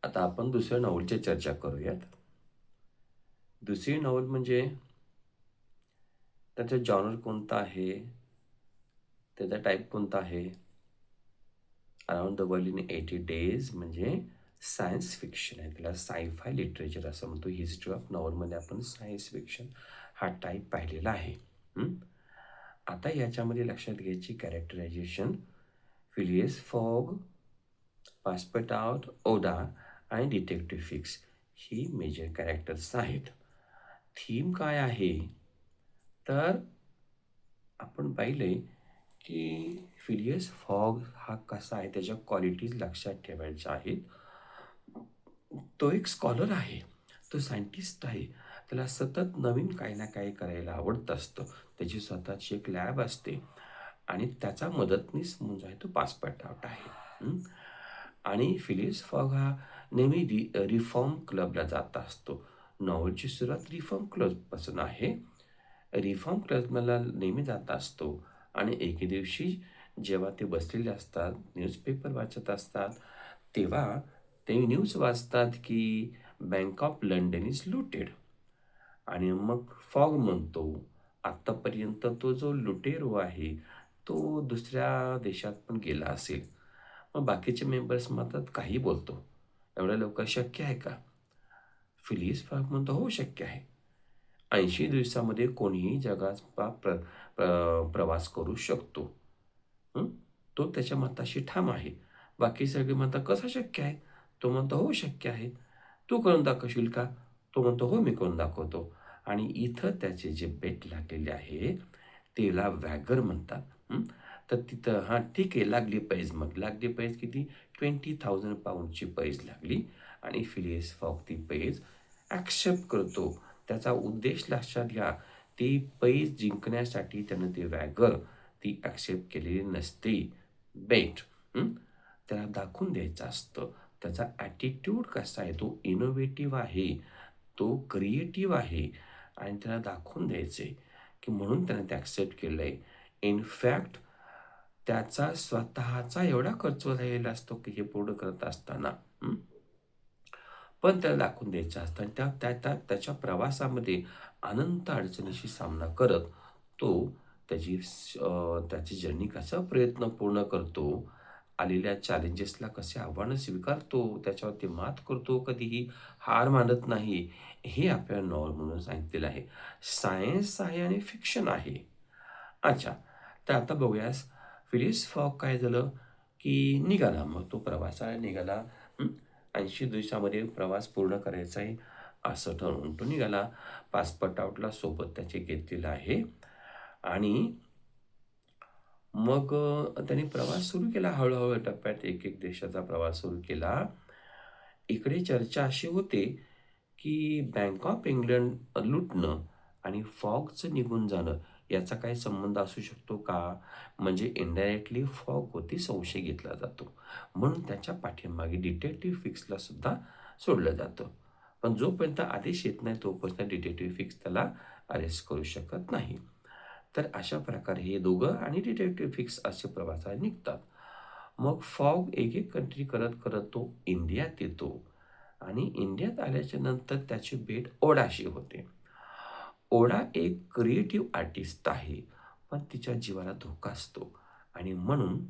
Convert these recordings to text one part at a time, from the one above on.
आता आपण दुसऱ्या नॉव्हेलची चर्चा करूयात. दुसरी नॉव्हेल म्हणजे त्याचा जॉनर कोणता आहे, त्याचा टाइप कोणता आहे? Around the world in 80 days म्हणजे सायन्स फिक्शन आहे. त्याला साय-फाय लिटरेचर असं म्हणतो. हिस्ट्री ऑफ नॉव्हेलमध्ये आपण सायन्स फिक्शन हा टाइप पाहिलेला आहे. हं. आता याच्यामध्ये लक्षात घ्यायची कॅरेक्टरायझेशन फिलियस फॉग, पासपेटाउट, ओडा आणि डिटेक्टिव्ह फिक्स ही मेजर कॅरेक्टर्स आहेत. थीम काय आहे? तर आपण पाहिलंय की फिलियस फॉग हा कसा आहे, त्याच्या क्वालिटीज लक्षात ठेवायच्या आहेत. तो एक स्कॉलर आहे. तो सायंटिस्ट आहे. त्याला सतत नवीन काही ना काही करायला आवडत असतं. त्याची स्वतःची एक लॅब असते आणि त्याचा मदतनीस म्हणजे आहे तो पासपोर्ट आहे. हं. आणि फिलिस फॉग हा नेहमी रिफॉर्म क्लबला जात असतो. नॉव्हेलची सुरुवात रिफॉर्म क्लबपासून आहे. रिफॉर्म क्लबला नेहमी जात असतो आणि एके दिवशी जेव्हा ते बसलेले असतात, न्यूजपेपर वाचत असतात, तेव्हा ते न्यूज वाचतात की bank of London is looted. आणि मग फॉग म्हणतो, आत्तापर्यंत तो जो लुटेरो आहे, तो दुसऱ्या देशात पण गेला असेल. मग बाकीचे मेंबर्स म्हणतात, काही बोलतो. एवढ्या लवकर शक्य आहे का? फिलिस फॉग म्हणतो, हो शक्य आहे. 80 दिवसामध्ये कोणीही जगाचा प्रवास करू शकतो. हं? तो त्याच्या मताशी ठाम आहे. बाकी सगळे म्हणतात, "कसं शक्य आहे?" तो म्हणतो, "हो, शक्य आहे." "तू करून दाखवशील का?" तो म्हणतो, "हो, मी करून दाखवतो." आणि इथं त्याचे जे बेट लागलेले आहे, त्याला वॅगर म्हणतात. हं. तर तिथं हां, ठीक आहे, लागली पैज मग. लागली पैज किती? 20,000 पाउंडची पैज लागली आणि फिलियस फॉग ती पैज ॲक्सेप्ट करतो. त्याचा उद्देश लक्षात घ्या, ती पैज जिंकण्यासाठी त्यानं ते वॅगर ती ॲक्सेप्ट केलेली नसते. बेट त्याला दाखवून द्यायचं असतं. त्याचा ॲटिट्यूड कसा आहे, तो इनोव्हेटिव्ह आहे, तो क्रिएटिव्ह आहे आणि त्याला दाखवून द्यायचं आहे, की म्हणून त्याने ते ॲक्सेप्ट केलंय. इनफॅक्ट त्याचा स्वतःचा एवढा खर्च झालेला असतो, की हे पूर्ण करत असताना. पण त्याला दाखवून द्यायचं असतं आणि त्याच्या प्रवासामध्ये अनंत अडचणीशी सामना करत तो त्याची जर्नी कसा प्रयत्न पूर्ण करतो, आलेल्या चॅलेंजेसला कसे आव्हानं स्वीकारतो, त्याच्यावरती मात करतो, कधीही हार मानत नाही, हे आपल्याला नॉवल म्हणून सांगितलेलं आहे. सायन्स आहे आणि फिक्शन आहे. अच्छा, तर आता बघूयास फिलिस फॉग काय झालं, की निघाला. मग तो प्रवासाला निघाला. 80 दिवसामध्ये प्रवास पूर्ण करायचा आहे, असं ठरवून तो निघाला. पासपोर्ट आउटला सोबत त्याचे घेतलेलं आहे आणि मग त्याने प्रवास सुरू केला हळू-हळू टप्प्यात एक-एक देशाचा प्रवास सुरू केला. इकडे चर्चा अशी होते, की बँक ऑफ इंग्लंड लुटणं आणि फॉगचं निघून जाणं याचा काही संबंध असू शकतो का? म्हणजे इनडायरेक्टली फॉगवरती संशय घेतला जातो. म्हणून त्याच्या पाठीमागे डिटेक्टिव्ह फिक्सला सुद्धा सोडलं जातं. पण जोपर्यंत आदेश येत नाही तोपर्यंत डिटेक्टिव्ह फिक्स त्याला अरेस्ट करू शकत नाही. तर अशा प्रकारे हे दोघं आणि डिटेक्टिव्ह फिक्स असे प्रवासाला निघतात. मग फॉग एक-एक कंट्री करत-करत तो इंडियात येतो आणि इंडियात आल्याच्या नंतर त्याची भेट ओडाशी होते. ओडा एक क्रिएटिव्ह आर्टिस्ट आहे, पण तिच्या जीवाला धोका असतो आणि म्हणून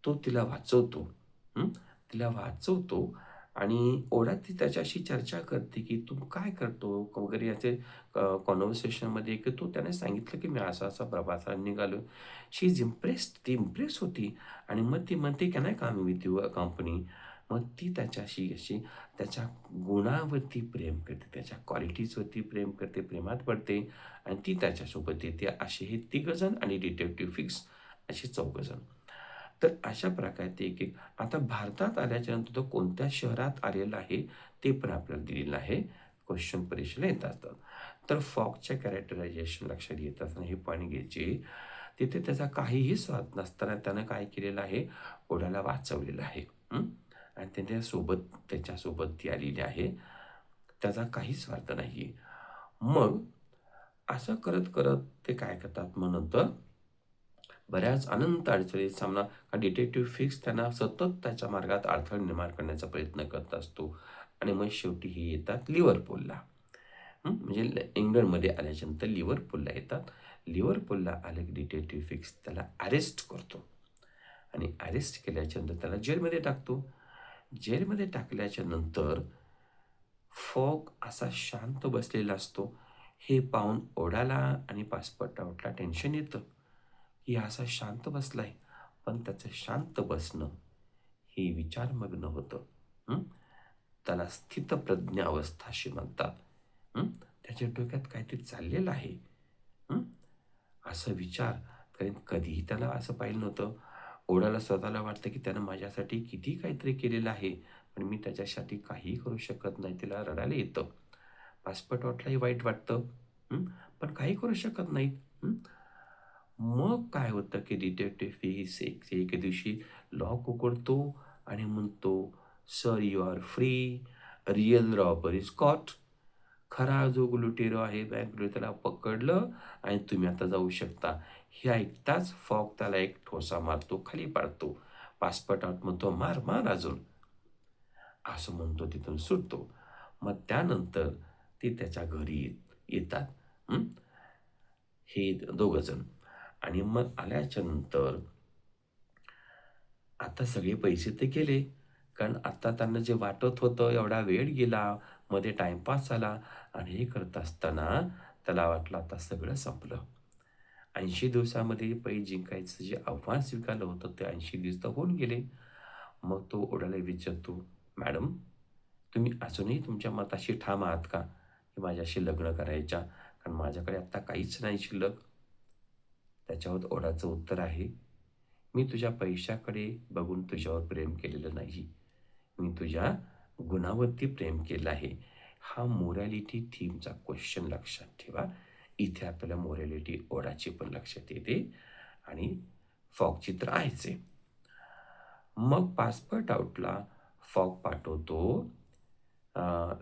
तो तिला वाचवतो. हं. तिला वाचवतो आणि ओढा ती त्याच्याशी चर्चा करते, की "तू काय करतो?" वगैरे याचे कन्व्हर्सेशनमध्ये की तो त्याने सांगितलं, की "मी असा-असा प्रवासाला निघालो." शी इज इम्प्रेस्ड. ती इम्प्रेस होती आणि मग ती म्हणते, "can I come with you company?" मग ती त्याच्याशी अशी त्याच्या गुणावरती प्रेम करते, त्याच्या क्वालिटीजवरती प्रेम करते, प्रेमात पडते आणि ती त्याच्यासोबत येते. असे हे तिघंजण आणि डिटेक्टिव्ह फिक्स असे चौघंजण. तर अशा प्रकारे ते एक-एक आता भारतात आल्याच्यानंतर तो कोणत्या शहरात आलेला आहे, ते पण आपल्याला दिलेलं आहे. क्वेश्चन परीक्षेला येत असतात. तर फॉगच्या कॅरेक्टरायझेशन लक्षात घेत असताना हे पॉइंट घ्यायचे. तिथे त्याचा काहीही स्वार्थ नसताना त्यानं काय केलेलं आहे, ओढ्याला वाचवलेलं आहे. आणि त्याच्यासोबत ती आलेली आहे. त्याचा काहीच स्वार्थ नाहीये. मग असं करत-करत ते काय करतात मग नंतर बऱ्याच अनंत अडचणीत सामना हा डिटेक्टिव्ह फिक्स त्यांना सतत त्याच्या मार्गात अडथळे निर्माण करण्याचा प्रयत्न करत असतो आणि मग शेवटी हे येतात लिव्हरपूलला. म्हणजे इंग्लंडमध्ये आल्याच्यानंतर लिव्हरपूलला येतात. लिव्हरपूलला आले की डिटेक्टिव्ह फिक्स त्याला अरेस्ट करतो आणि अरेस्ट केल्याच्यानंतर त्याला जेलमध्ये टाकतो. जेलमध्ये टाकल्याच्या नंतर फॉग असा शांत बसलेला असतो. हे पाहून ओढाला आणि पासपोर्टला टेन्शन येतं, की हा असा शांत बसलाय. पण त्याचं शांत बसणं हे विचारमग्न होतं. हं? त्याला स्थितप्रज्ञ अवस्था अशी म्हणतात. हं? त्याच्या डोक्यात काहीतरी चाललेलं आहे. हं? असं विचार, कारण कधीही त्याला असं पाहिलं नव्हतं. ओढाला स्वतःला वाटतं, की त्यानं माझ्यासाठी किती काहीतरी केलेलं आहे, पण मी त्याच्यासाठी काहीही करू शकत नाही. तिला रडायला येतं. पासपोर्टवाल्यालाही वाईट वाटतं. हं, पण काही करू शकत नाहीत. हं. मग काय होतं, की डिटेक्टिव्ह फीस एके दिवशी लॉक उघडतो आणि म्हणतो, "sir you are free. Real robber is caught." खरा जो लुटेरो आहे बँक लुटेरो त्याला पकडलं आणि तुम्ही आता जाऊ शकता. हे ऐकताच फॉग त्याला एक ठोसा मारतो, खाली पाडतो. पासपोर्ट आउट म्हणतो, "मार, मार अजून." असं म्हणतो तिथून सुटतो. मग त्यानंतर ते त्याच्या घरी येतात. हं. हे दोघं जण आणि मग आल्याच्यानंतर आता सगळे पैसे तर गेले. कारण आता त्यांना जे वाटत होतं एवढा वेळ गेला, मध्ये टाईमपास झाला आणि हे करत असताना त्याला वाटलं आता सगळं संपलं. 80 दिवसामध्ये पैसे जिंकायचं जे आव्हान स्वीकारलं होतं ते 80 दिवस तर होऊन गेले. मग तो ओढायला विचारतो, "मॅडम, तुम्ही अजूनही तुमच्या मताशी ठाम आहात का, की माझ्याशी लग्न करायच्या? कारण माझ्याकडे आत्ता काहीच नाही शिल्लक." त्याच्यावर ओढाचं उत्तर आहे, "मी तुझ्या पैशाकडे बघून तुझ्यावर प्रेम केलेलं नाही. मी तुझ्या गुणावरती प्रेम केलं आहे." हा मोरॅलिटी थीमचा क्वेश्चन लक्षात ठेवा. इथे आपल्याला मोरॅलिटी ओढाची पण लक्षात येते आणि फॉगची तर आहेच आहे. मग पासपोर्ट आउटला फॉग पाठवतो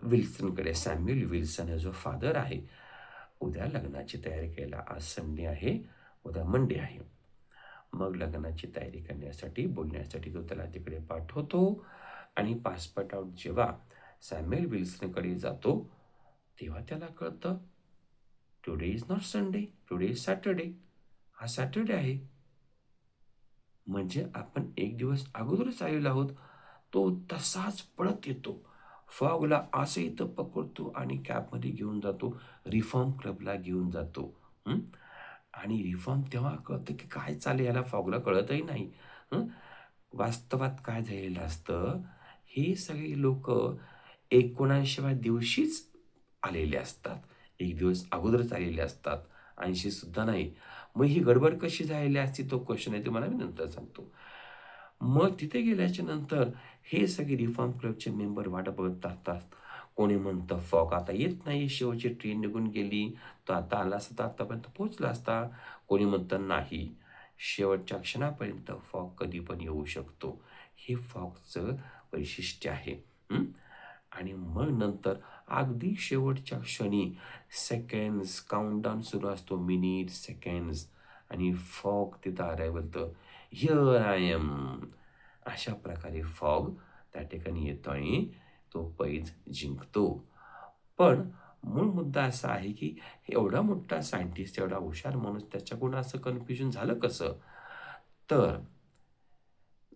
विल्सनकडे. सॅम्युअल विल्सन हा जो फादर आहे, उद्या लग्नाची तयारी करायला. आज संडे आहे, उद्या मंडे आहे. मग लग्नाची तयारी करण्यासाठी, बोलण्यासाठी तो त्याला तिकडे पाठवतो आणि पासपोर्ट आउट जेव्हा सॅम्युअल विल्सनकडे जातो, तेव्हा त्याला कळतं, today is not Sunday, today is Saturday. हा सॅटर्डे आहे. म्हणजे आपण एक दिवस अगोदरच आलेलो आहोत. तो तसाच पळत येतो. फॉगला असं इथं पकडतो आणि कॅबमध्ये घेऊन जातो. रिफॉर्म क्लबला घेऊन जातो. हं. आणि रिफॉर्म तेव्हा कळतं, की काय चाललंय याला फॉगला कळतही नाही. हं. वास्तवात काय झालेलं असतं, हे सगळे लोकं 79व्या दिवशीच आलेले असतात. एक दिवस अगोदरच आलेले असतात. 80 सुद्धा नाही. मग ही गडबड कशी झालेली असती तो क्वेश्चन आहे, तुम्हाला मी नंतर सांगतो. मग तिथे गेल्याच्या नंतर हे सगळे रिफॉर्म क्लबचे मेंबर वाट बघत असतात. कोणी म्हणतं फॉग आता येत नाही, शेवटची ट्रेन निघून गेली, तो आता आला असता तर आतापर्यंत पोहोचला असता. कोणी म्हणतं नाही, शेवटच्या क्षणापर्यंत फॉग कधी पण येऊ शकतो. हे फॉगचं वैशिष्ट्य आहे. हं. आणि मग नंतर अगदी शेवटच्या क्षणी सेकंड्स काउंटडाऊन सुरू असतो. मिनिट, सेकंड्स आणि फॉग तिथं अरायव्हल तर हिअर आय एम. अशा प्रकारे फॉग त्या ठिकाणी येतो आणि तो पैज जिंकतो. पण मूळ मुद्दा असा आहे, की एवढा मोठा सायंटिस्ट, एवढा हुशार माणूस त्याच्याकडून असं कन्फ्युजन झालं कसं? तर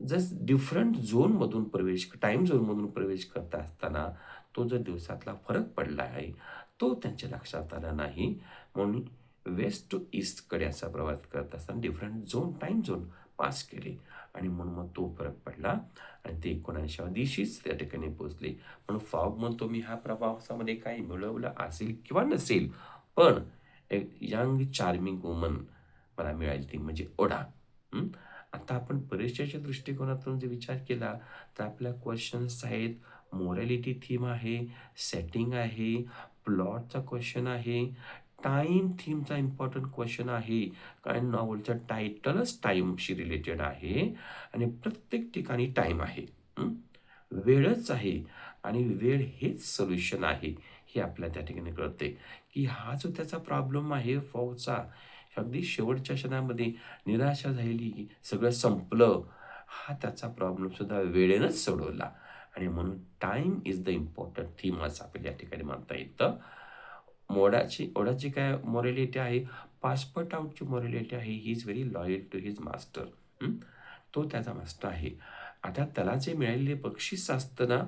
जस्ट डिफरंट झोनमधून प्रवेश टाईम झोनमधून प्रवेश करत असताना तो जो दिवसातला फरक पडला आहे, तो त्यांच्या लक्षात आला नाही. म्हणून वेस्ट टू ईस्टकडे असा प्रवास करत असताना different zone, time zone pass केले आणि म्हणून मग तो फरक पडला आणि ते 79व्या दिवशीच त्या ठिकाणी पोहोचले. म्हणून फॉग म्हणतो, मी ह्या प्रवासामध्ये काही मिळवलं असेल किंवा नसेल, पण एक यंग चार्मिंग वुमन मला मिळाली, ती म्हणजे ओढा. आता आपण परीक्षेच्या दृष्टिकोनातून जर विचार केला, तर आपल्या क्वेश्चन्स आहेत, मोरॅलिटी थीम आहे, सेटिंग आहे, प्लॉटचा क्वेश्चन आहे, टाईम थीमचा इम्पॉर्टंट क्वेश्चन आहे. कारण नॉव्हेलचं टायटलच टाईमशी रिलेटेड आहे आणि प्रत्येक ठिकाणी टाईम आहे. हं. वेळच आहे आणि वेळ हेच सोल्युशन आहे, हे आपल्याला त्या ठिकाणी कळते, की हा जो त्याचा प्रॉब्लेम आहे फॉगचा, अगदी शेवटच्या क्षणामध्ये निराशा झालेली, सगळं संपलं, हा त्याचा प्रॉब्लेमसुद्धा वेळेनंच सोडवला. आणि म्हणून time is the important theme असं आपल्याला या ठिकाणी म्हणता येतं. ओडाची काय मॉरॅलिटी आहे, पासपोर्ट आउटची मॉरॅलिटी आहे, he is very loyal to his master. तो त्याचा मास्टर आहे. आता त्याला जे मिळालेले बक्षीस असतं ना,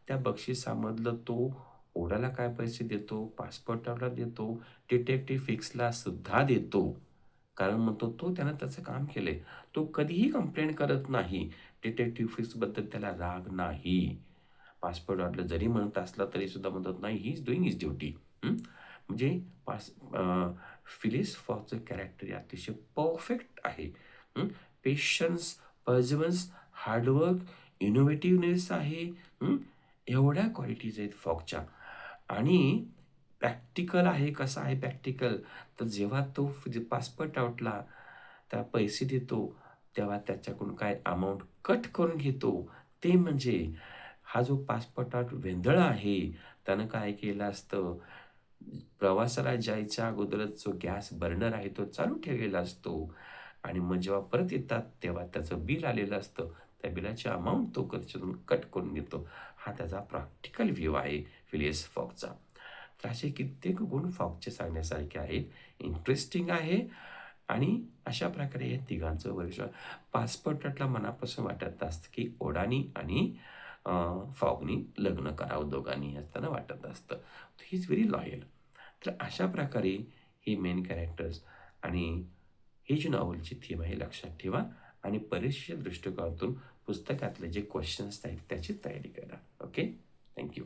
त्या बक्षिसामधलं तो ओडाला काय पैसे देतो, पासपोर्ट आउटला देतो, डिटेक्टिव्ह फिक्सला सुद्धा देतो. कारण म्हणतो तो त्यानं त्याचं काम केलंय. तो कधीही कंप्लेंट करत नाही. डिटेक्टिव्ह फिक्सबद्दल त्याला राग नाही. पासपोर्ट ऑर्डर जरी म्हणत असला तरी सुद्धा म्हणतात नाही, he is doing his duty. म्हणजे फिलिस फॉकचं कॅरेक्टर हे अतिशय परफेक्ट आहे. पेशन्स, पर्सिव्हरन्स, हार्डवर्क, इनोव्हेटिव्हनेस आहे. एवढ्या क्वालिटीज आहेत फॉकच्या. आणि प्रॅक्टिकल आहे. कसा आहे प्रॅक्टिकल? तर जेव्हा तो पासपोर्ट आउटला त्या पैसे देतो, तेव्हा त्याच्याकडून काय अमाउंट कट करून घेतो. ते म्हणजे हा जो पासपोर्ट आउट वेंधळा आहे, त्यानं काय केलं असतं, प्रवासाला जायच्या अगोदरच जो गॅस बर्नर आहे तो चालू ठेवलेला असतो आणि मग जेव्हा परत येतात तेव्हा त्याचं बिल आलेलं असतं. त्या बिलाची अमाउंट तो त्याच्यातून कट करून घेतो. हा त्याचा प्रॅक्टिकल व्ह्यू आहे फिलियस फॉकचा. तर असे कित्येक गुण फॉकचे सांगण्यासारखे आहेत. इंटरेस्टिंग आहे आणि अशा प्रकारे या तिघांचं वर्ष पासपोर्टला मनापासून वाटत असतं की ओडानी आणि फॉगनी लग्न करावं दोघांनी असताना वाटत असतं. ही इज व्हेरी लॉयल. तर अशा प्रकारे हे मेन कॅरेक्टर्स आणि ही जी नॉव्हलची थीम आहे लक्षात ठेवा आणि परीक्षेच्या दृष्टिकोनातून पुस्तकातले जे क्वेश्चन्स आहेत त्याची तयारी करा. Okay, thank you.